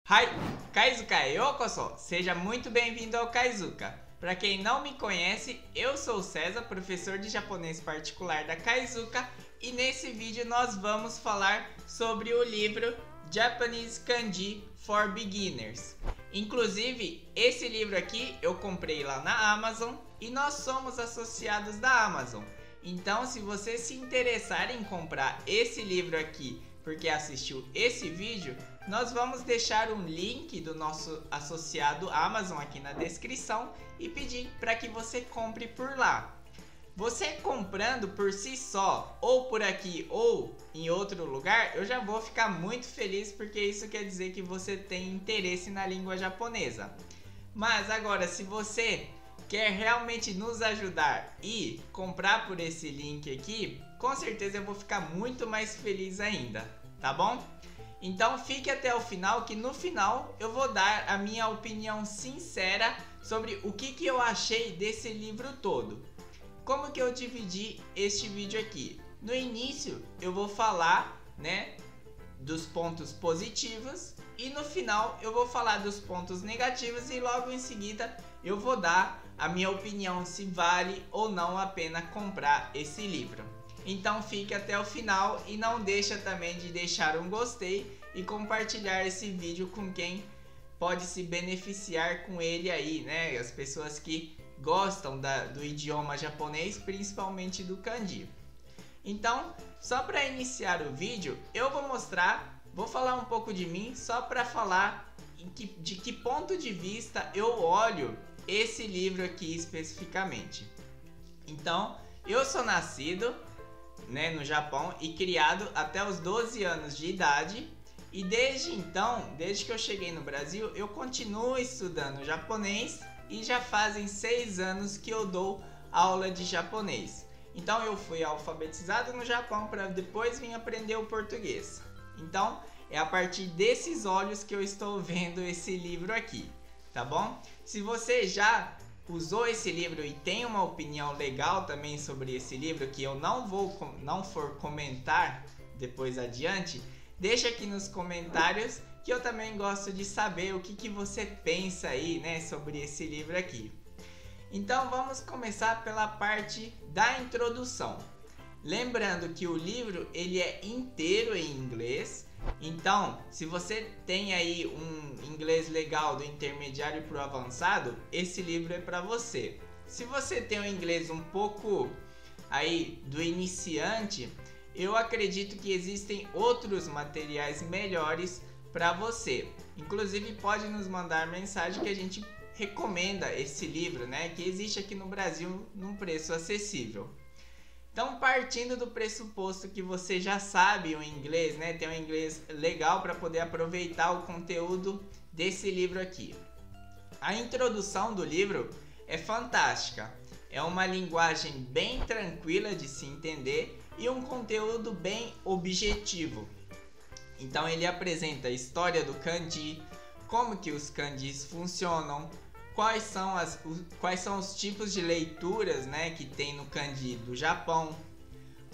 Hai, Kaizuka Yokoso! Seja muito bem-vindo ao Kaizuka. Para quem não me conhece, eu sou o César, professor de japonês particular da Kaizuka, e nesse vídeo nós vamos falar sobre o livro Japanese Kanji for Beginners. Inclusive, esse livro aqui eu comprei lá na Amazon e nós somos associados da Amazon. Então, se você se interessar em comprar esse livro aqui porque assistiu esse vídeo, nós vamos deixar um link do nosso associado Amazon aqui na descrição e pedir para que você compre por lá. Você comprando por si só, ou por aqui ou em outro lugar, eu já vou ficar muito feliz, porque isso quer dizer que você tem interesse na língua japonesa. Mas agora, se você quer realmente nos ajudar e comprar por esse link aqui, com certeza eu vou ficar muito mais feliz ainda, tá bom? Então fique até o final, que no final eu vou dar a minha opinião sincera sobre o que eu achei desse livro todo. Como que eu dividi este vídeo aqui? No início eu vou falar, dos pontos positivos, e no final eu vou falar dos pontos negativos, e logo em seguida eu vou dar a minha opinião se vale ou não a pena comprar esse livro. Então fique até o final e não deixa também de deixar um gostei e compartilhar esse vídeo com quem pode se beneficiar com ele aí, as pessoas que gostam do idioma japonês, principalmente do kanji. Então, só para iniciar o vídeo, eu vou falar um pouco de mim, só para falar de que ponto de vista eu olho esse livro aqui especificamente. Então, eu sou nascido no Japão e criado até os 12 anos de idade, e desde então, desde que eu cheguei no Brasil, eu continuo estudando japonês e já fazem 6 anos que eu dou aula de japonês. Então eu fui alfabetizado no Japão para depois vir aprender o português. Então é a partir desses olhos que eu estou vendo esse livro aqui, tá bom? Se você já usou esse livro e tem uma opinião legal também sobre esse livro, que eu não for comentar depois adiante, deixa aqui nos comentários, que eu também gosto de saber o que você pensa aí, sobre esse livro aqui. Então vamos começar pela parte da introdução. Lembrando que o livro ele é inteiro em inglês. Então, se você tem aí um inglês legal do intermediário para o avançado, esse livro é para você. Se você tem um inglês um pouco aí do iniciante, eu acredito que existem outros materiais melhores para você. Inclusive pode nos mandar mensagem que a gente recomenda esse livro, que existe aqui no Brasil num preço acessível. Então, partindo do pressuposto que você já sabe o inglês, tem um inglês legal para poder aproveitar o conteúdo desse livro aqui. A introdução do livro é fantástica. É uma linguagem bem tranquila de se entender e um conteúdo bem objetivo. Então ele apresenta a história do kanji, como que os kanjis funcionam, quais são os tipos de leituras que tem no kanji do Japão,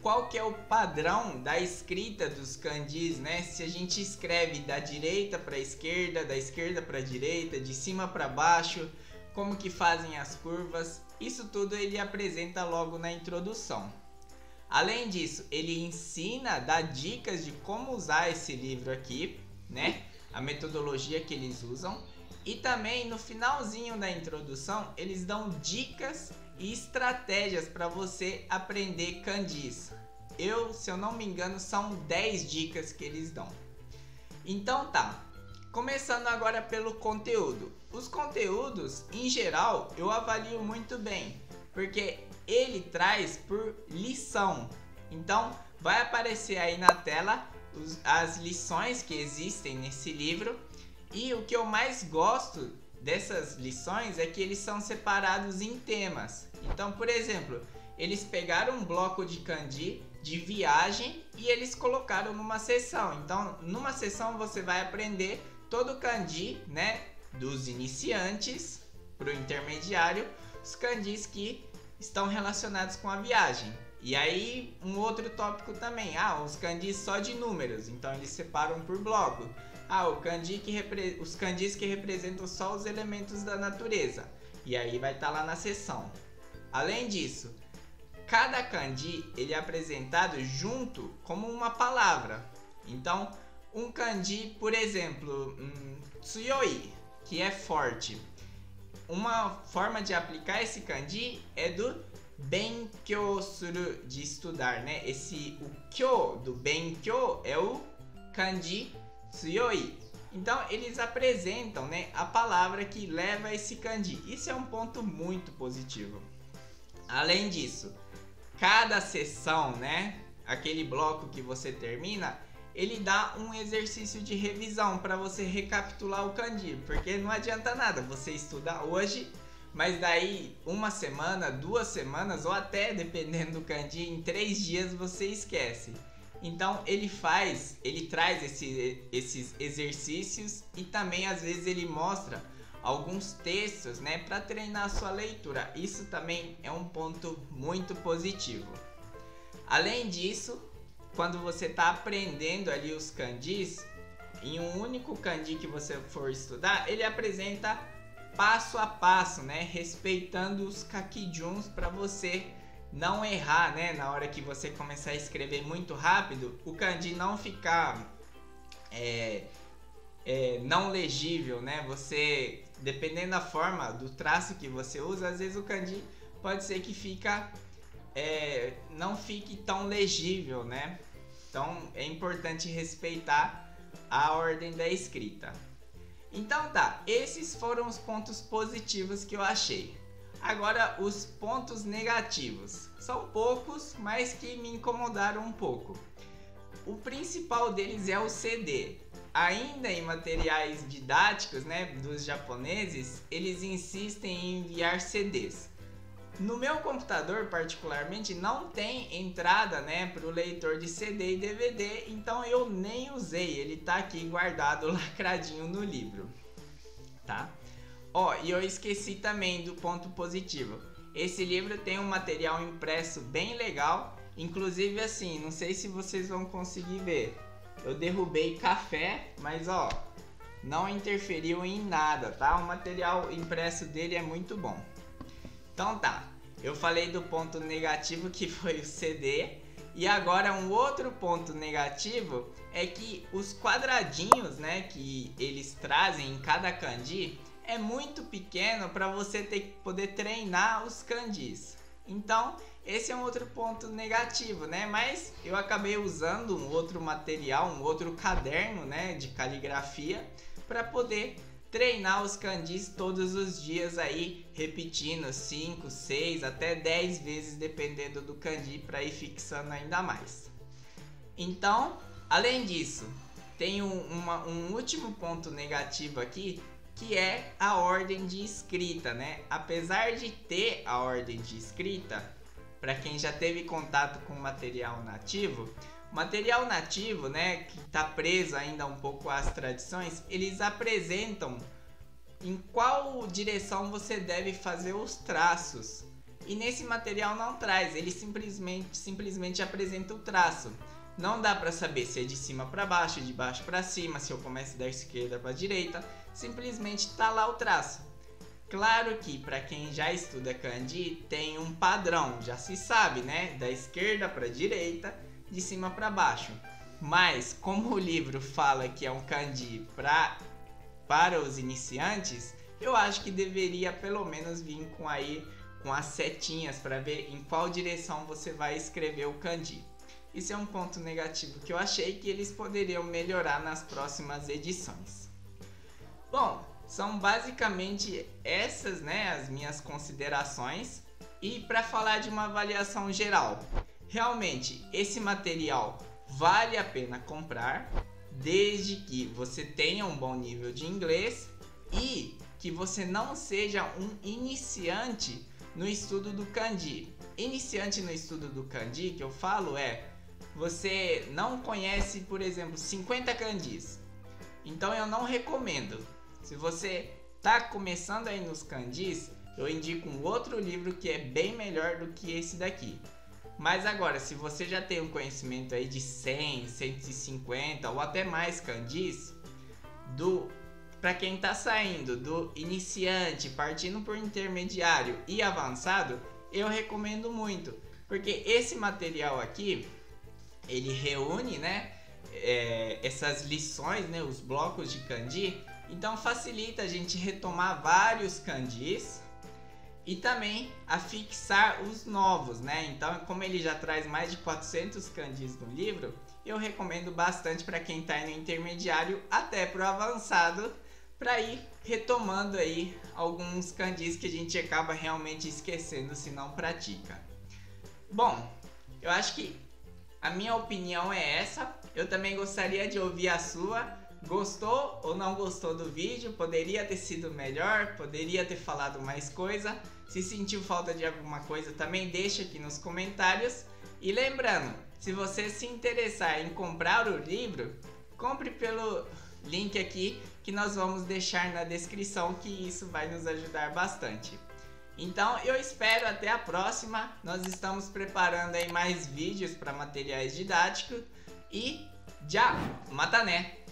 qual que é o padrão da escrita dos kanjis, se a gente escreve da direita para a esquerda, da esquerda para a direita, de cima para baixo, como que fazem as curvas. Isso tudo ele apresenta logo na introdução. Além disso, ele ensina, dá dicas de como usar esse livro aqui, a metodologia que eles usam. E também no finalzinho da introdução, eles dão dicas e estratégias para você aprender kanjis. Se eu não me engano, são 10 dicas que eles dão. Então tá, começando agora pelo conteúdo. Os conteúdos, em geral, eu avalio muito bem, porque ele traz por lição. Então vai aparecer aí na tela as lições que existem nesse livro. E o que eu mais gosto dessas lições é que eles são separados em temas. Então, por exemplo, eles pegaram um bloco de kanji de viagem e eles colocaram numa seção. Então, numa seção você vai aprender todo o kanji, dos iniciantes para o intermediário, os kanjis que estão relacionados com a viagem. E aí um outro tópico também, os kanjis só de números, então eles separam por bloco. os kanjis que representam só os elementos da natureza. E aí vai estar lá na seção. Além disso, cada kanji ele é apresentado junto como uma palavra. Então, um kanji, por exemplo, tsuyoi, que é forte. Uma forma de aplicar esse kanji é do benkyou suru, de estudar, né? O kyo do benkyou é o kanji tsuyoi. Então eles apresentam, né, a palavra que leva esse kanji. Isso é um ponto muito positivo. Além disso, cada sessão, né, aquele bloco que você termina, ele dá um exercício de revisão para você recapitular o kanji, porque não adianta nada você estudar hoje, mas daí uma semana, 2 semanas ou até, dependendo do kanji, em 3 dias você esquece. Então ele traz esses exercícios e também às vezes ele mostra alguns textos, né, para treinar a sua leitura. Isso também é um ponto muito positivo. Além disso, quando você está aprendendo ali os kanjis, em um único kanji que você for estudar, ele apresenta passo a passo, né, respeitando os kakijuns para você não errar, né, na hora que você começar a escrever muito rápido, o kanji não ficar não legível, né? Você, dependendo da forma do traço que você usa, às vezes o kanji pode ser que não fique tão legível, né? Então é importante respeitar a ordem da escrita. Então tá, esses foram os pontos positivos que eu achei. Agora os pontos negativos. São poucos, mas que me incomodaram um pouco. O principal deles é o CD. Ainda em materiais didáticos, né, dos japoneses, eles insistem em enviar CDs. No meu computador, particularmente, não tem entrada, né, para o leitor de CD e DVD, então eu nem usei. Ele tá aqui guardado, lacradinho no livro, tá? E eu esqueci também do ponto positivo. Esse livro tem um material impresso bem legal. Inclusive assim, não sei se vocês vão conseguir ver. Eu derrubei café, mas não interferiu em nada, tá? O material impresso dele é muito bom. Então tá, eu falei do ponto negativo que foi o CD. E agora um outro ponto negativo é que os quadradinhos, né, que eles trazem em cada kanji é muito pequeno para você poder treinar os kanjis. Então, esse é um outro ponto negativo, né? Mas eu acabei usando um outro material, um outro caderno, né, de caligrafia para poder treinar os kanjis todos os dias aí, repetindo 5, 6, até 10 vezes, dependendo do kanji, para ir fixando ainda mais. Então, além disso, tem um último ponto negativo aqui, que é a ordem de escrita, né? Apesar de ter a ordem de escrita, para quem já teve contato com material nativo, né, que está preso ainda um pouco às tradições, eles apresentam em qual direção você deve fazer os traços. E nesse material não traz, ele simplesmente apresenta o traço. Não dá para saber se é de cima para baixo, de baixo para cima, se eu começo da esquerda para a direita. Simplesmente está lá o traço. Claro que para quem já estuda kanji tem um padrão, já se sabe, né? Da esquerda para a direita, de cima para baixo. Mas como o livro fala que é um kanji para os iniciantes, eu acho que deveria pelo menos vir com as setinhas para ver em qual direção você vai escrever o kanji. Isso é um ponto negativo que eu achei que eles poderiam melhorar nas próximas edições. Bom, são basicamente essas, né, as minhas considerações. E para falar de uma avaliação geral, realmente esse material vale a pena comprar, desde que você tenha um bom nível de inglês e que você não seja um iniciante no estudo do kanji. Iniciante no estudo do kanji, que eu falo você não conhece, por exemplo, 50 kanjis. Então eu não recomendo. Se você está começando aí nos kanjis, eu indico um outro livro que é bem melhor do que esse daqui. Mas agora, se você já tem um conhecimento aí de 100, 150 ou até mais kanjis, para quem tá saindo do iniciante, partindo por intermediário e avançado, eu recomendo muito, porque esse material aqui, ele reúne, né, essas lições, né, os blocos de kanji, então facilita a gente retomar vários kanjis e também a fixar os novos, né? Então, como ele já traz mais de 400 kanjis no livro, eu recomendo bastante para quem está no intermediário até para o avançado, para ir retomando aí alguns kanjis que a gente acaba realmente esquecendo se não pratica. Bom, eu acho que a minha opinião é essa. Eu também gostaria de ouvir a sua. Gostou ou não gostou do vídeo? Poderia ter sido melhor? Poderia ter falado mais coisa? Se sentiu falta de alguma coisa, também deixa aqui nos comentários. E lembrando, se você se interessar em comprar o livro, compre pelo link aqui que nós vamos deixar na descrição, que isso vai nos ajudar bastante. Então eu espero até a próxima. Nós estamos preparando aí mais vídeos para materiais didáticos. E já, mata né!